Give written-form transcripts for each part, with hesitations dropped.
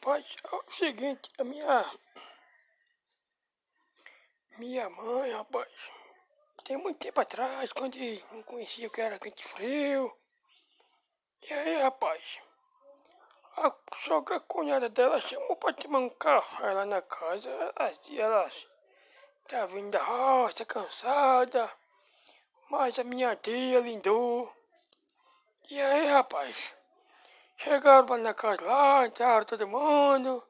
Rapaz, é o seguinte, minha mãe, rapaz, tem muito tempo atrás, quando não conhecia o que era quente frio. E aí, rapaz, a sogra cunhada dela chamou pra tomar um café lá na casa. Elas tá vindo da roça, cansada, mas a minha tia lindou. E aí, rapaz, chegaram lá na casa lá, entraram todo mundo.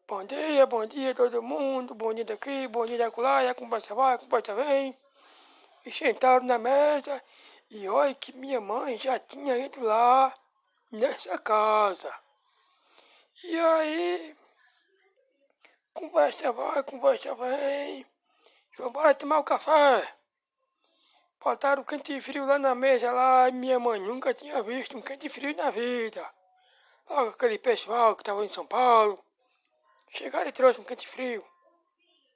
Bom dia todo mundo, bom dia daqui, bom dia daquela, e a conversa vai, a conversa vem. E sentaram na mesa, e olha que minha mãe já tinha ido lá, nessa casa. E aí, conversa vai, conversa vem. Vamos embora tomar o café. Botaram quente frio lá na mesa lá, e minha mãe nunca tinha visto um quente frio na vida. Logo aquele pessoal que estava em São Paulo, chegaram e trouxe um quente frio.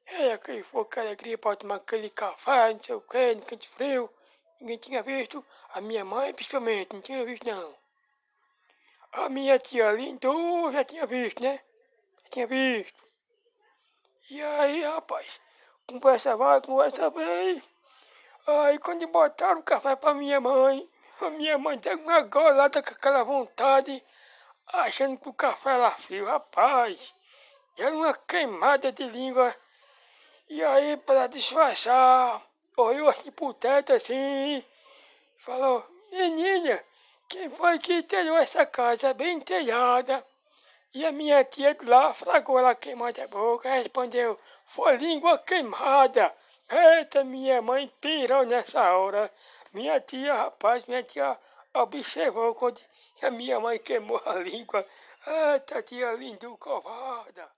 E aquele foi que alegria para tomar aquele café, não sei o que, no quente frio. Ninguém tinha visto. A minha mãe, principalmente, não tinha visto não. A minha tia Lindu já tinha visto, né? Já tinha visto. E aí, rapaz, conversa vai, conversa vem. Aí quando botaram o café pra minha mãe, a minha mãe deu uma golada com aquela vontade, achando que o café era frio, rapaz. Era uma queimada de língua. E aí, para disfarçar, olhou assim pro teto assim, falou: menina, quem foi que telhou essa casa bem telhada? E a minha tia de lá fragou ela queimada a boca, respondeu: foi língua queimada. Eita, minha mãe pirou nessa hora. Minha tia, rapaz, minha tia observou quando a minha mãe queimou a língua. Eita, tia linda, covarda.